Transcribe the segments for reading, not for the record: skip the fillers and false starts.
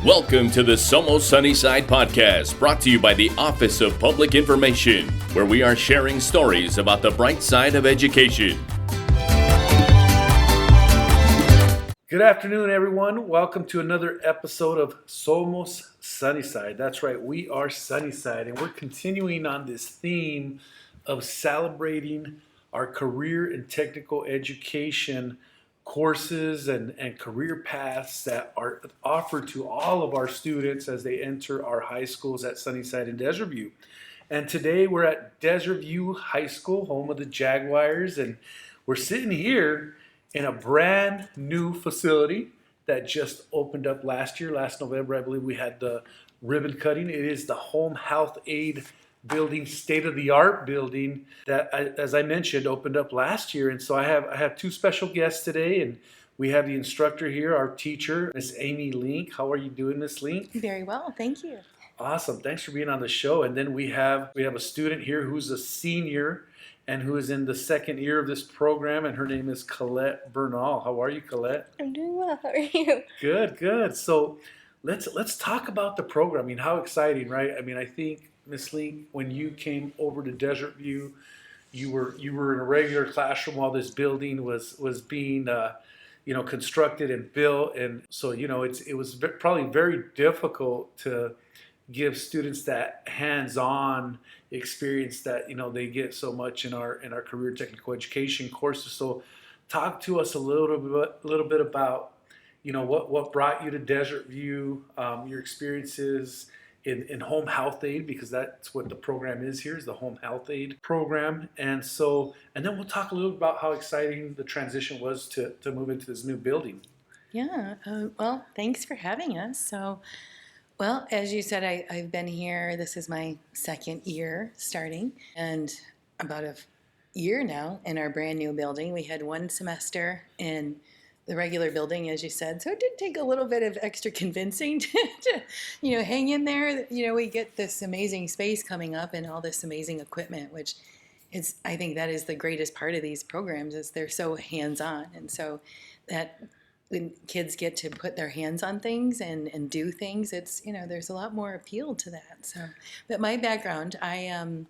Welcome to the Somos Sunnyside podcast, brought to you by the Office of Public Information, where we are sharing stories about the bright side of education. Good afternoon, everyone. Welcome to another episode of Somos Sunnyside. That's right, we are Sunnyside, and we're continuing on this theme of celebrating our career and technical education courses and career paths that are offered to all of our students as they enter our high schools at Sunnyside and Desert View. And today we're at Desert View High School, home of the Jaguars, and we're sitting here in a brand new facility that just opened up last November. I believe we had the ribbon cutting. It is the Home Health Aide building, state-of-the-art building that, as I mentioned, opened up last year. And so I have two special guests today, and we have the instructor here, our teacher, Miss Amy Link. How are you doing, Miss Link? Very well, thank you. Awesome. Thanks for being on the show. And then we have a student here who's a senior and who is in the second year of this program, and her name is Collette Bernal. How are you, Collette? I'm doing well. How are you? Good. So let's talk about the program. I mean, how exciting, right? I mean, I think, Miss Link, when you came over to Desert View, you were in a regular classroom while this building was being constructed and built, and so it was probably very difficult to give students that hands-on experience that they get so much in our career technical education courses. So talk to us a little bit about what brought you to Desert View, your experiences in Home Health Aide, because that's what the program is here, is the Home Health Aide program. And then we'll talk a little bit about how exciting the transition was to move into this new building. Yeah, well, thanks for having us. So, well, as you said, I've been here. This is my second year starting, and about a year now in our brand new building. We had one semester in the regular building, as you said, so it did take a little bit of extra convincing to hang in there. We get this amazing space coming up and all this amazing equipment, which I think that is the greatest part of these programs, is they're so hands-on, and so that when kids get to put their hands on things and do things, it's there's a lot more appeal to that. So, but my background, I am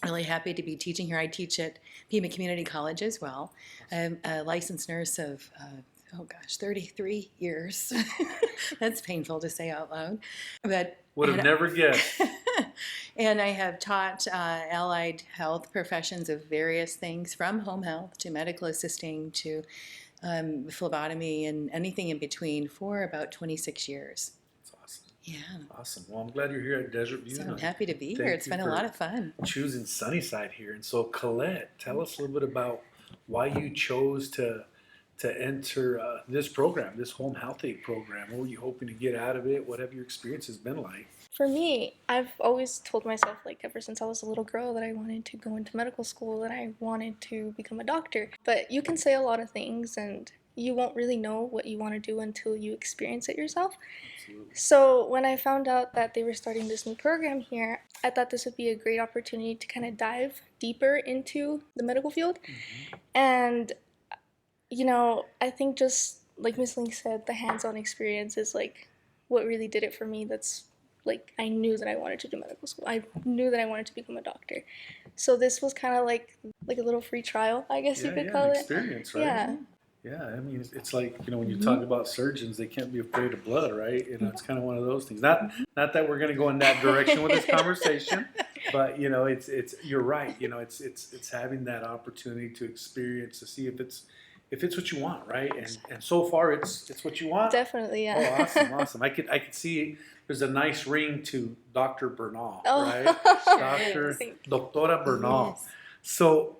really happy to be teaching here. I teach at Pima Community College as well. I'm a licensed nurse of 33 years. That's painful to say out loud, but would have never guessed. And I have taught allied health professions of various things, from home health to medical assisting to phlebotomy and anything in between, for about 26 years. That's awesome. Yeah. Awesome. Well, I'm glad you're here at Desert View. So I'm happy to be here. It's been a lot of fun. Choosing Sunnyside here. And so, Collette, tell us a little bit about why you chose to enter this program, this Home Health Aide program. What were you hoping to get out of it? What have your experiences been like? For me, I've always told myself, ever since I was a little girl, that I wanted to go into medical school, that I wanted to become a doctor. But you can say a lot of things, and you won't really know what you want to do until you experience it yourself. Absolutely. So when I found out that they were starting this new program here, I thought this would be a great opportunity to kind of dive deeper into the medical field. Mm-hmm. And I think, just like Ms. Link said, the hands-on experience is what really did it for me. That's I knew that I wanted to do medical school. I knew that I wanted to become a doctor. So this was kind of like a little free trial, I guess you could call it. Experience, right? Yeah. Yeah, I mean, it's like, when you talk about surgeons, they can't be afraid of blood, right? It's kind of one of those things. Not that we're going to go in that direction with this conversation, but it's you're right. It's having that opportunity to experience, to see if it's what you want, right? And so far it's what you want. Definitely, yeah. Oh, awesome. I could see there's a nice ring to Dr. Bernal, Oh. right? Doctora Bernal. Yes. So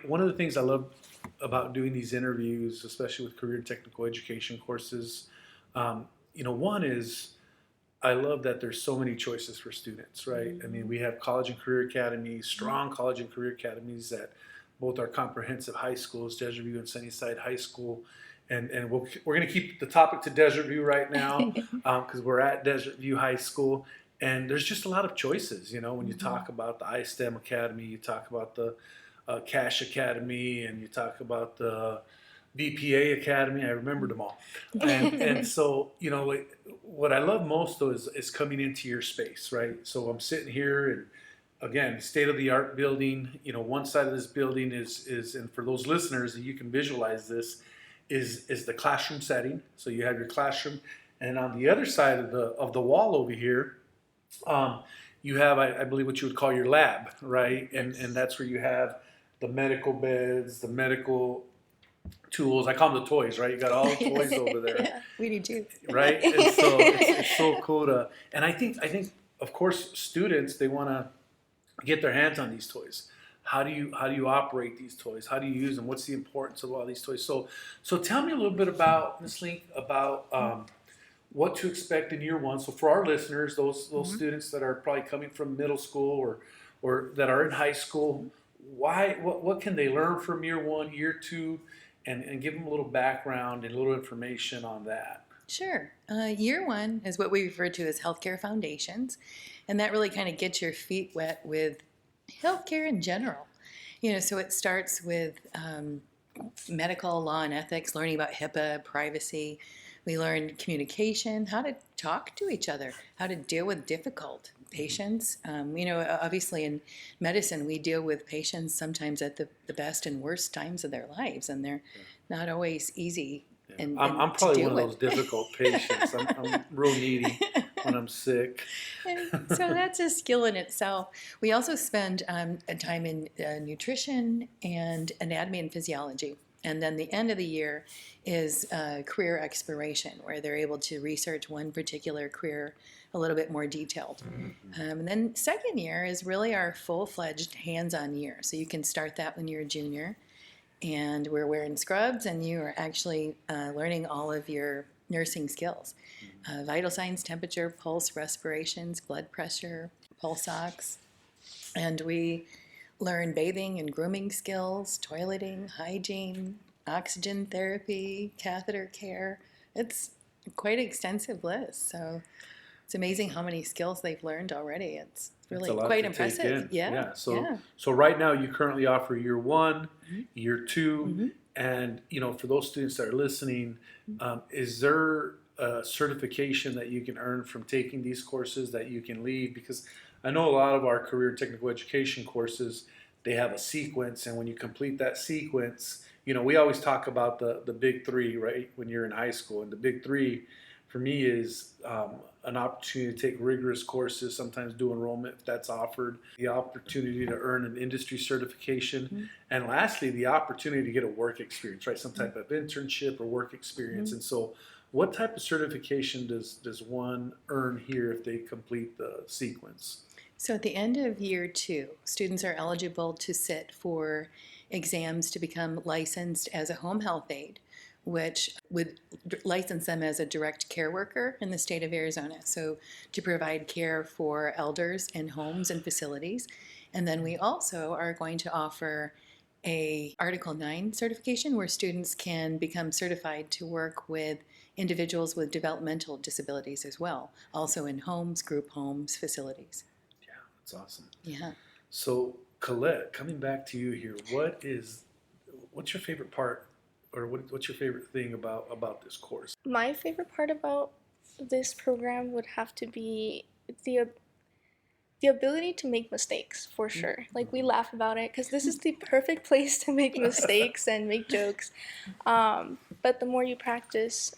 one of the things I love about doing these interviews, especially with career technical education courses, one is, I love that there's so many choices for students, right? I mean, we have college and career academies, strong college and career academies at both our comprehensive high schools, Desert View and Sunnyside High School. And we're going to keep the topic to Desert View right now, because we're at Desert View High School. And there's just a lot of choices, when you talk about the iSTEM Academy, you talk about the Cash Academy, and you talk about the BPA Academy. I remembered them all. And so, what I love most though is coming into your space, right? So I'm sitting here and again, state of the art building. You know, one side of this building is and for those listeners, you can visualize this, is the classroom setting. So you have your classroom, and on the other side of the wall over here, you have I believe what you would call your lab, right? And that's where you have the medical beds, the medical tools. I call them the toys, right? You got all the toys over there. Yeah, we do too. Right? And so it's so cool to, and I think of course students, they want to get their hands on these toys. How do you operate these toys? How do you use them? What's the importance of all these toys? So tell me a little bit about, Ms. Link, about what to expect in year one. So for our listeners, those students that are probably coming from middle school or that are in high school, what can they learn from year one, year two, and give them a little background and a little information on that. Sure. Year one is what we refer to as healthcare foundations, and that really kind of gets your feet wet with healthcare in general. You know, so it starts with medical law and ethics, learning about HIPAA, privacy. We learn communication, how to talk to each other, how to deal with difficult patients. You know, obviously in medicine, we deal with patients sometimes at the best and worst times of their lives, and they're not always easy. And I'm probably one of those difficult patients. I'm real needy when I'm sick. And so that's a skill in itself. We also spend time in nutrition and anatomy and physiology. And then the end of the year is career exploration, where they're able to research one particular career a little bit more detailed. And then second year is really our full-fledged hands-on year. So you can start that when you're a junior, and we're wearing scrubs, and you are actually learning all of your nursing skills. Vital signs, temperature, pulse, respirations, blood pressure, pulse ox. And we learn bathing and grooming skills, toileting, hygiene, oxygen therapy, catheter care. It's quite an extensive list. So it's amazing how many skills they've learned already. It's really quite impressive. Yeah. So right now you currently offer year one, year two, and you know, for those students that are listening, is there a certification that you can earn from taking these courses that you can leave? Because I know a lot of our career and technical education courses, they have a sequence, and when you complete that sequence, you know, we always talk about the big three, right, when you're in high school. And the big three for me is an opportunity to take rigorous courses, sometimes do enrollment if that's offered, the opportunity to earn an industry certification, and lastly, the opportunity to get a work experience, right, some type of internship or work experience. And so what type of certification does one earn here if they complete the sequence? So at the end of year two, students are eligible to sit for exams to become licensed as a home health aide, which would license them as a direct care worker in the state of Arizona. So to provide care for elders in homes and facilities. And then we also are going to offer a Article 9 certification where students can become certified to work with individuals with developmental disabilities as well, also in homes, group homes, facilities. Yeah, that's awesome. Yeah. So Collette, coming back to you here, what's your favorite part, or what's your favorite thing about this course? My favorite part about this program would have to be the ability to make mistakes, for sure. Like, we laugh about it because this is the perfect place to make mistakes and make jokes. But the more you practice,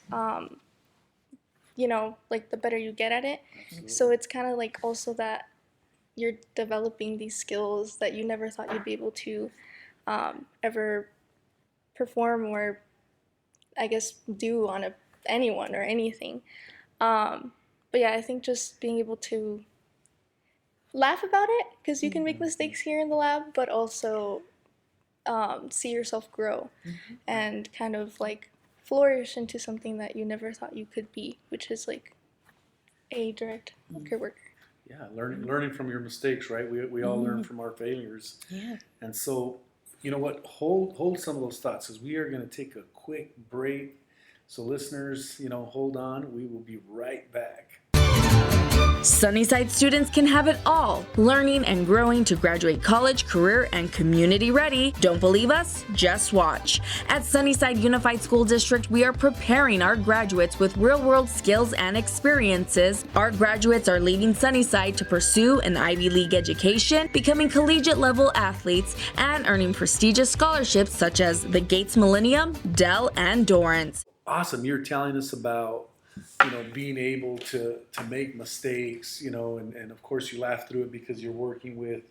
you know, like, the better you get at it. Absolutely. So it's kind of like also that you're developing these skills that you never thought you'd be able to ever perform or, I guess, do on anyone or anything. But yeah, I think just being able to laugh about it, because you can make mistakes here in the lab, but also see yourself grow and kind of like flourish into something that you never thought you could be, which is like a direct care worker. Yeah, learning from your mistakes, right? We all learn from our failures. Yeah. And so, you know what? Hold some of those thoughts, because we are going to take a quick break. So listeners, you know, hold on. We will be right back. Sunnyside students can have it all, learning and growing to graduate college, career, and community ready. Don't believe us? Just watch. At Sunnyside Unified School District, we are preparing our graduates with real-world skills and experiences. Our graduates are leaving Sunnyside to pursue an Ivy League education, becoming collegiate-level athletes, and earning prestigious scholarships such as the Gates Millennium, Dell, and Dorrance. Awesome. You're telling us about being able to make mistakes, and of course you laugh through it because you're working with,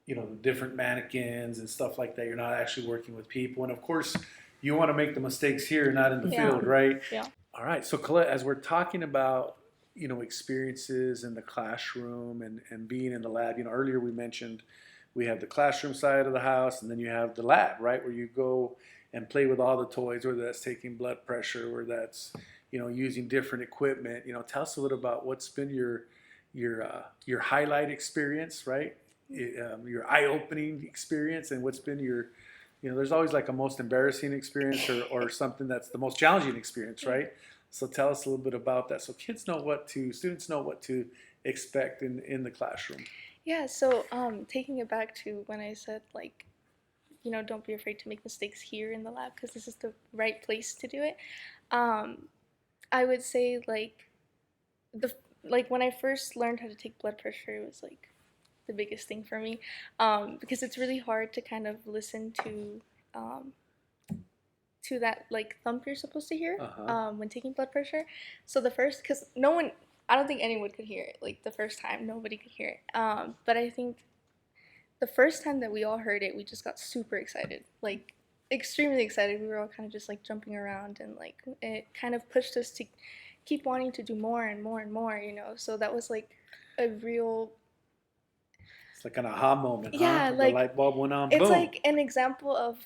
the different mannequins and stuff like that. You're not actually working with people. And of course you want to make the mistakes here, not in the field, right? Yeah. All right. So Collette, as we're talking about, experiences in the classroom and being in the lab, earlier we mentioned we have the classroom side of the house and then you have the lab, right? Where you go and play with all the toys, whether that's taking blood pressure or that's, using different equipment. Tell us a little about what's been your highlight experience, right? Your eye-opening experience, and what's been your, there's always like a most embarrassing experience or something that's the most challenging experience, right? So tell us a little bit about that, so students know what to expect in the classroom. Yeah. So taking it back to when I said don't be afraid to make mistakes here in the lab because this is the right place to do it. I would say when I first learned how to take blood pressure, it was the biggest thing for me because it's really hard to kind of listen to that thump you're supposed to hear when taking blood pressure. So because I don't think anyone could hear it. The first time, nobody could hear it. But I think the first time that we all heard it, we just got super excited, extremely excited. We were all kind of just jumping around, and it kind of pushed us to keep wanting to do more and more and more, So that was a real. It's like an aha moment. Yeah, huh? The light bulb went on. It's boom. an example of,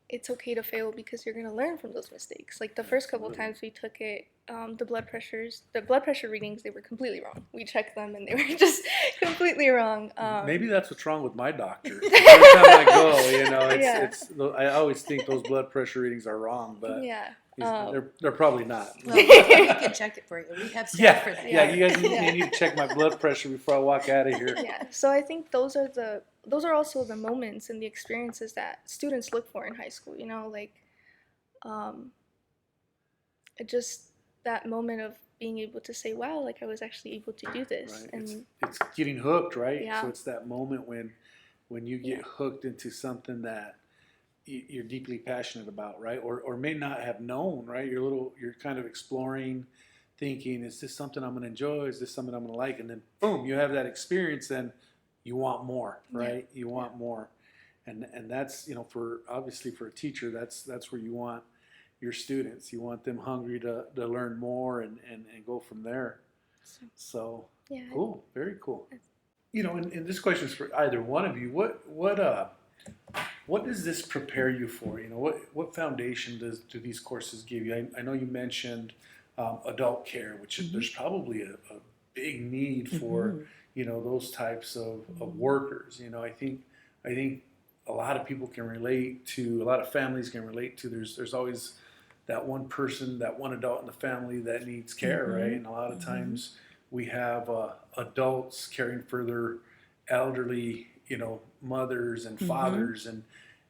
it's okay to fail because you're gonna learn from those mistakes. The first couple of times we took it, the blood pressure readings, they were completely wrong. We checked them and they were just completely wrong. Maybe that's what's wrong with my doctor. Every time I go, I always think those blood pressure readings are wrong, but yeah. They're probably not. Well, we can check it for you. We have staff for that. Yeah, you guys need to check my blood pressure before I walk out of here. Yeah, so I think those are also the moments and the experiences that students look for in high school. Just that moment of being able to say, "Wow, I was actually able to do this." Right. And it's getting hooked, right? Yeah. So it's that moment when you get hooked into something that you're deeply passionate about, right? Or may not have known, right? You're kind of exploring, thinking, is this something I'm going to enjoy? Is this something I'm going to like? And then boom, you have that experience, and you want more, right? You want more, and that's obviously for a teacher, that's where you want your students. You want them hungry to learn more and go from there. So yeah, cool, very cool. And this question is for either one of you. What does this prepare you for? What foundation do these courses give you? I know you mentioned adult care, which there's probably a big need for those types of workers. I think a lot of people can relate to, a lot of families can relate to. There's always that one person, that one adult in the family that needs care, right? And a lot of times we have adults caring for their elderly, mothers and fathers,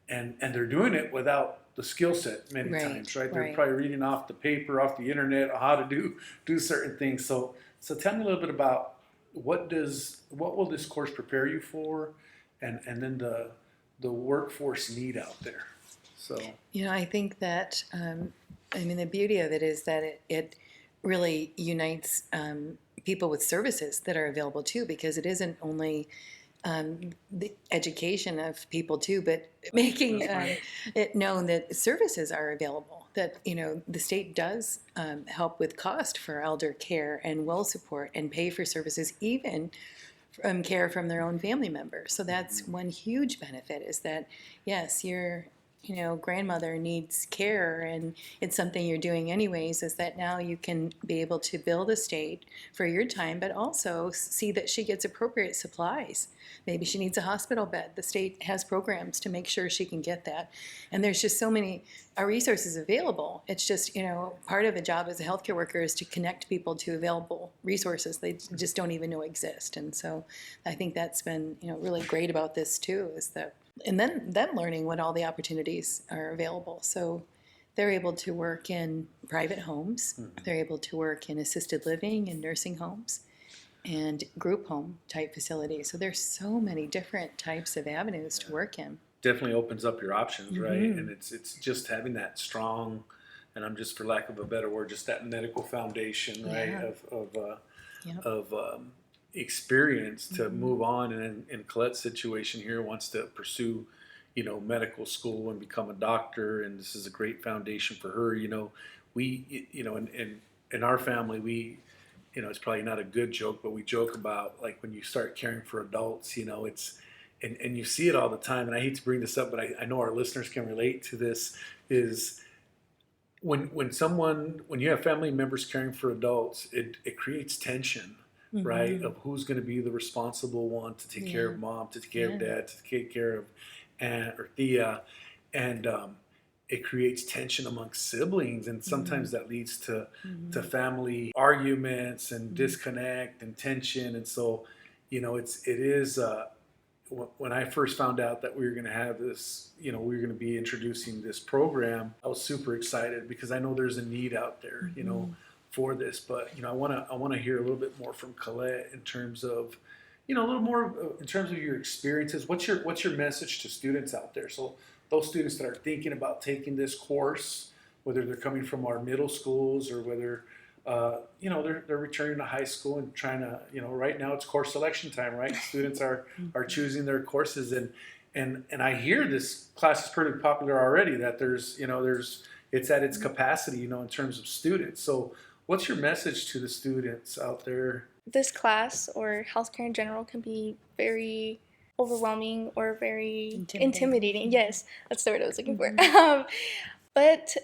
and they're doing it without the skill set many times, right? They're probably reading off the paper, off the internet, how to do certain things. So tell me a little bit about what will this course prepare you for, and then the workforce need out there. So I think that the beauty of it is that it really unites people with services that are available too, because it isn't only the education of people too, but making it known that services are available, that the state does help with cost for elder care and well support and pay for services, even care from their own family members. So that's one huge benefit, is that yes, you're grandmother needs care and it's something you're doing anyways, is that now you can be able to bill the state for your time, but also see that she gets appropriate supplies. Maybe she needs a hospital bed. The state has programs to make sure she can get that. And there's just so many resources available. It's just, part of a job as a healthcare worker is to connect people to available resources they just don't even know exist. And so I think that's been, really great about this too, is that, and then them learning what all the opportunities are available. So they're able to work in private homes. They're able to work in assisted living and nursing homes and group home type facilities. So there's so many different types of avenues to work in. Definitely opens up your options, right? And it's just having that strong, and I'm just, for lack of a better word, just that medical foundation, right? Of experience to move on. And in Colette's situation here, wants to pursue, medical school and become a doctor, and this is a great foundation for her. We, in our family, we, it's probably not a good joke, but we joke about, like, when you start caring for adults, it's, and you see it all the time, and I hate to bring this up, but I know our listeners can relate to this, is when you have family members caring for adults, it creates tension, right? Of who's going to be the responsible one to take care of mom, to take care of dad, to take care of aunt or Thea, and it creates tension amongst siblings, and sometimes that leads to family arguments and disconnect and tension. And so, when I first found out that we were going to have this, we were going to be introducing this program, I was super excited because I know there's a need out there, for this. But I want to hear a little bit more from Collette in terms of, a little more in terms of your experiences. What's your message to students out there? So those students that are thinking about taking this course, whether they're coming from our middle schools or whether they're returning to high school and trying to, right now it's course selection time, right? Students are choosing their courses, and I hear this class is pretty popular already, that there's it's at its capacity, in terms of students. So what's your message to the students out there? This class, or healthcare in general, can be very overwhelming or very intimidating. Yes, that's the word I was looking for. But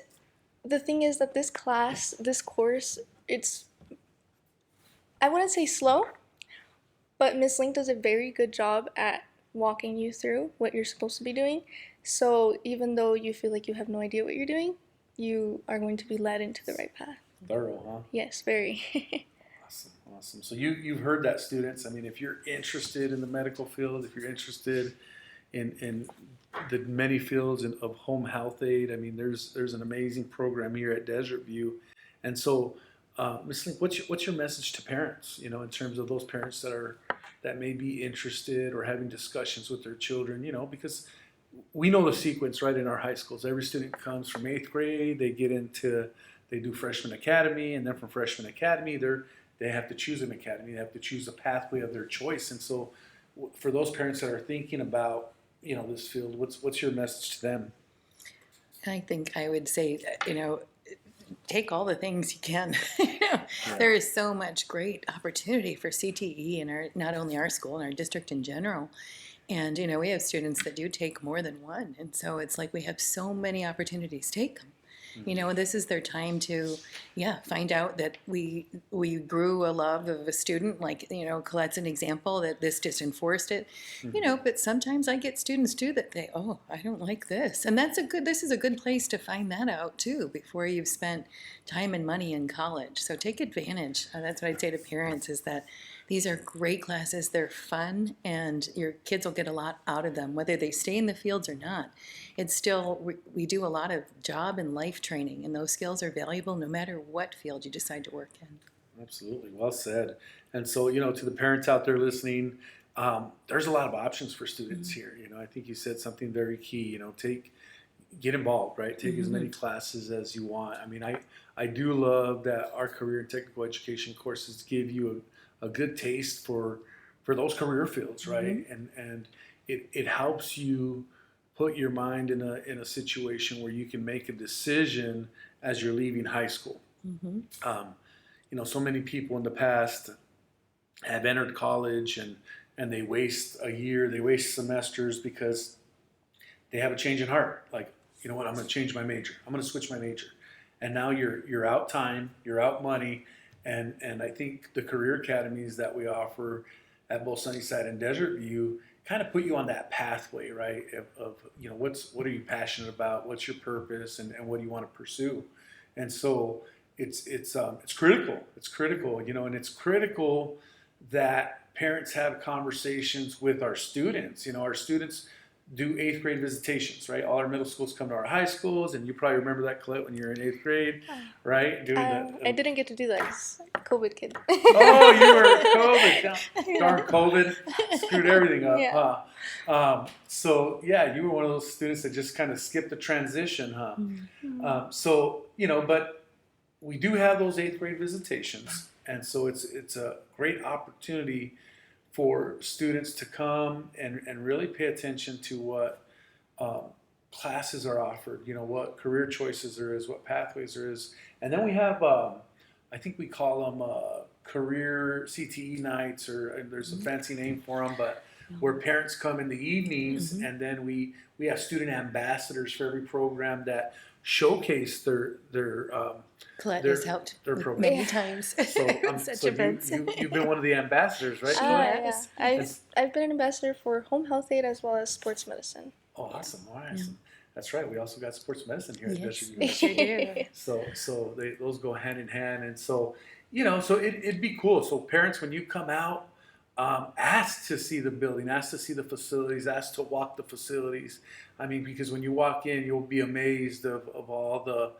the thing is that this course, it's, I wouldn't say slow, but Miss Link does a very good job at walking you through what you're supposed to be doing. So even though you feel like you have no idea what you're doing, you are going to be led into the right path. Thorough, huh? Yes, very. Awesome. So you've heard that, students. I mean, if you're interested in the medical field, if you're interested in the many fields of home health aid, I mean, there's an amazing program here at Desert View. And so, Ms. Link, what's your message to parents? In terms of those parents that may be interested or having discussions with their children. Because we know the sequence, right? In our high schools, every student comes from 8th grade. They do freshman academy, and then from freshman academy, they have to choose an academy. They have to choose a pathway of their choice. And so, for those parents that are thinking about this field, what's your message to them? I think I would say, take all the things you can. There is so much great opportunity for CTE in not only our school, in our district in general. And, we have students that do take more than one. And so it's like we have so many opportunities. Take them. This is their time to, find out that we grew a love of a student, like, Colette's an example that this just enforced it, but sometimes I get students too that say, oh, I don't like this. And this is a good place to find that out too, before you've spent time and money in college. So take advantage. That's what I'd say to parents, is that these are great classes. They're fun, and your kids will get a lot out of them, whether they stay in the fields or not. It's still, we do a lot of job and life training, and those skills are valuable no matter what field you decide to work in. Absolutely. Well said. And so, to the parents out there listening, there's a lot of options for students here. I think you said something very key, get involved, right? Take as many classes as you want. I mean, I do love that our career and technical education courses give you a good taste for those career fields, right? And it helps you put your mind in a situation where you can make a decision as you're leaving high school. So many people in the past have entered college and they waste a year, they waste semesters because they have a change in heart. Like, you know what, I'm going to change my major. I'm going to switch my major. And now you're out time, you're out money, and I think the career academies that we offer at both Sunnyside and Desert View kind of put you on that pathway, right? Of you know, what are you passionate about? What's your purpose, and what do you want to pursue? And so it's critical. It's critical, you know, and it's critical that parents have conversations with our students. You know, our students do 8th grade visitations, right? All our middle schools come to our high schools, and you probably remember that, Collette, when you were in 8th grade, right? Doing I didn't get to do that. I was a COVID kid. Oh, you were COVID. Darn COVID screwed everything up, Yeah. huh? So, yeah, you were one of those students that just kind of skipped the transition, huh? Mm-hmm. So, you know, but we do have those 8th grade visitations, and so it's a great opportunity for students to come and really pay attention to what classes are offered, you know, what career choices there is, what pathways there is. And then we have, I think we call them career CTE nights, or there's a fancy name for them, but where parents come in the evenings, and then we have student ambassadors for every program that showcase their Collette their- has helped their with program. many times. So, Such so events. you've been one of the ambassadors, right? Collette? Yes. Yeah. I've been an ambassador for Home Health Aide as well as sports medicine. Oh, awesome! Awesome. That's right. We also got sports medicine here at Yes, Desert we View. sure do. So those go hand in hand, and so you know, so it'd be cool. So parents, when you come out, ask to see the building, ask to see the facilities, ask to walk the facilities. I mean, because when you walk in, you'll be amazed of all the,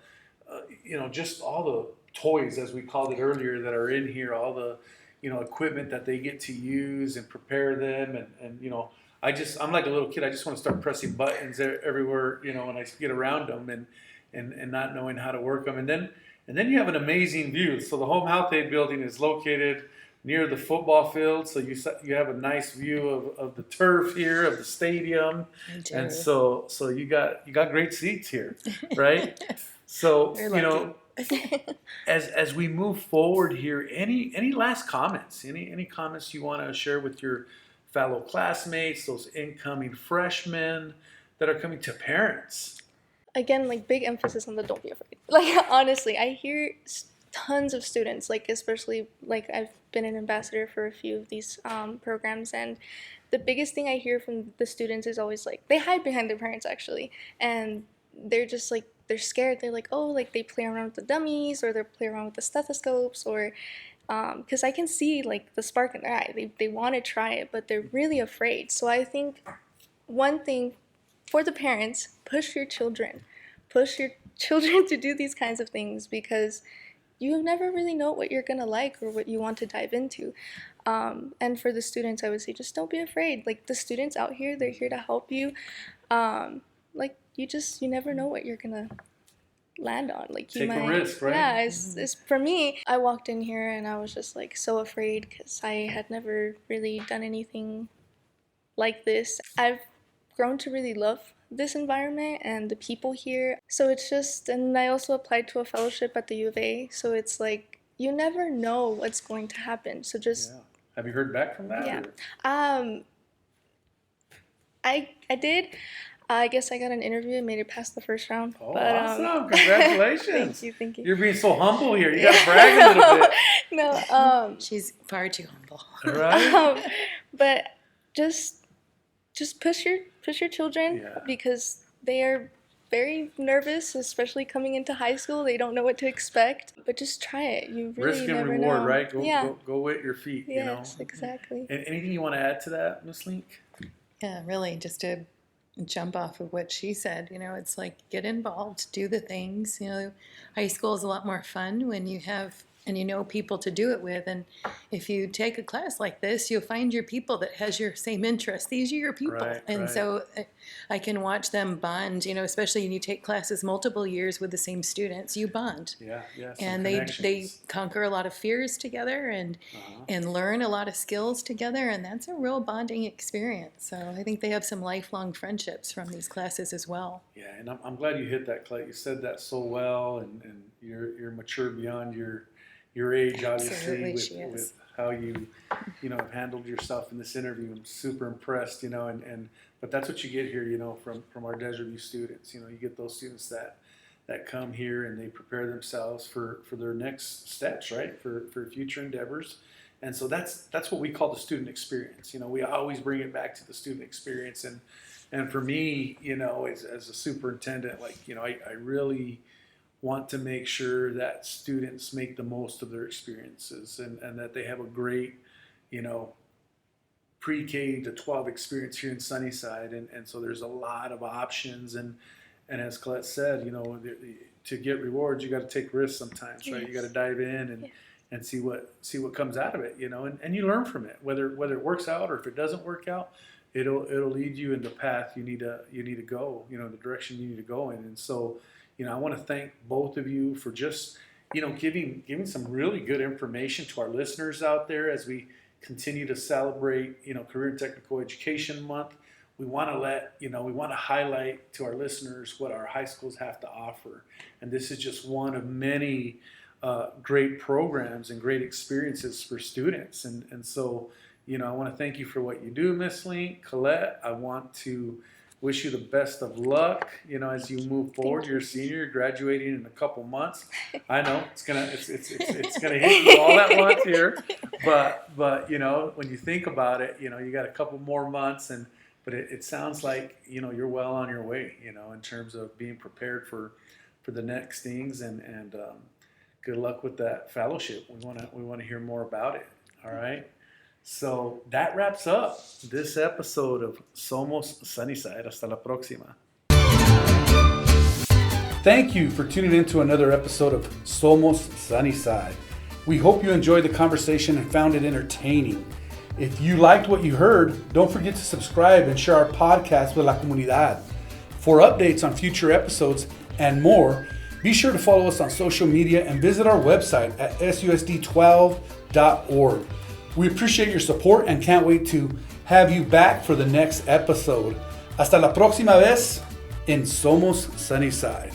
you know, just all the toys, as we called it earlier, that are in here, all the, you know, equipment that they get to use and prepare them, and you know, I'm like a little kid. I just want to start pressing buttons everywhere, you know, when I get around them, and not knowing how to work them, and then you have an amazing view. So the Home Health Aide building is located near the football field, so you have a nice view of the turf here, of the stadium, and so you got great seats here, right? So You're you know, lucky. as we move forward here, any last comments? Any comments you want to share with your fellow classmates, those incoming freshmen that are coming to parents? Again, like, big emphasis on the don't be afraid. Like, honestly, I hear tons of students, like, especially, like, I've been an ambassador for a few of these programs, and the biggest thing I hear from the students is always, like, they hide behind their parents, actually, and they're just, like, they're scared. They're like, oh, like, they play around with the dummies, or they play around with the stethoscopes, or because I can see, like, the spark in their eye. They want to try it, but they're really afraid. So I think one thing for the parents, push your children to do these kinds of things, because you never really know what you're gonna like or what you want to dive into. And for the students, I would say, just don't be afraid. Like, the students out here, they're here to help you. Like, you never know what you're gonna land on. Like, you Take a might, risk, right? yeah. It's for me, I walked in here and I was just, like, so afraid, because I had never really done anything like this. I've grown to really love this environment and the people here. So it's just, and I also applied to a fellowship at the U of A. So it's like, you never know what's going to happen. So just, Yeah. Have you heard back from that? yeah. Or? I did. I guess I got an interview and made it past the first round. Oh, but, awesome! Congratulations. Thank you. You're being so humble here. You got to brag a little bit, No, She's far too humble. right? but just push your children, Yeah. because they are very nervous, especially coming into high school. They don't know what to expect, but just try it. You really Risk and never reward, know. right? Yeah. Go with your feet. You know. Yes, exactly. And anything you want to add to that, Miss Link? Yeah, really, just to jump off of what she said, you know, it's like, get involved, do the things. You know, high school is a lot more fun when you have, and you know, people to do it with. And if you take a class like this, you'll find your people that has your same interests. These are your people. Right, and right. so I can watch them bond, you know, especially when you take classes multiple years with the same students, you bond. Yeah. Some And they connections. conquer a lot of fears together and learn a lot of skills together, and that's a real bonding experience. So I think they have some lifelong friendships from these classes as well. Yeah, and I'm glad you hit that, Clay. You said that so well, and you're mature beyond your age, obviously, Absolutely, she is. with how you have handled yourself in this interview. I'm super impressed, but that's what you get here, from our Desert View students. You get those students that come here and they prepare themselves for their next steps, right? For future endeavors. And so that's what we call the student experience. We always bring it back to the student experience. And for me, as a superintendent, I really want to make sure that students make the most of their experiences and that they have a great, pre-K to 12 experience here in Sunnyside. And so there's a lot of options. And as Collette said, to get rewards, you got to take risks sometimes, right? Yes. You got to dive in and see what comes out of it, and you learn from it, whether it works out or if it doesn't work out, it'll lead you in the path you need to go, the direction you need to go in. And so, I want to thank both of you for just, giving some really good information to our listeners out there as we continue to celebrate, Career and Technical Education Month. We want to highlight to our listeners what our high schools have to offer. And this is just one of many great programs and great experiences for students. And so, I want to thank you for what you do, Miss Link. Collette, I want to wish you the best of luck, as you move forward. You're a senior, graduating in a couple months. I know it's gonna hit you all at once here, but when you think about it, you got a couple more months, but it sounds like you're well on your way, in terms of being prepared for the next things, and good luck with that fellowship. We want to hear more about it. All right. So that wraps up this episode of Somos Sunnyside. Hasta la próxima. Thank you for tuning in to another episode of Somos Sunnyside. We hope you enjoyed the conversation and found it entertaining. If you liked what you heard, don't forget to subscribe and share our podcast with la comunidad. For updates on future episodes and more, be sure to follow us on social media and visit our website at susd12.org. We appreciate your support and can't wait to have you back for the next episode. Hasta la próxima vez en Somos Sunnyside.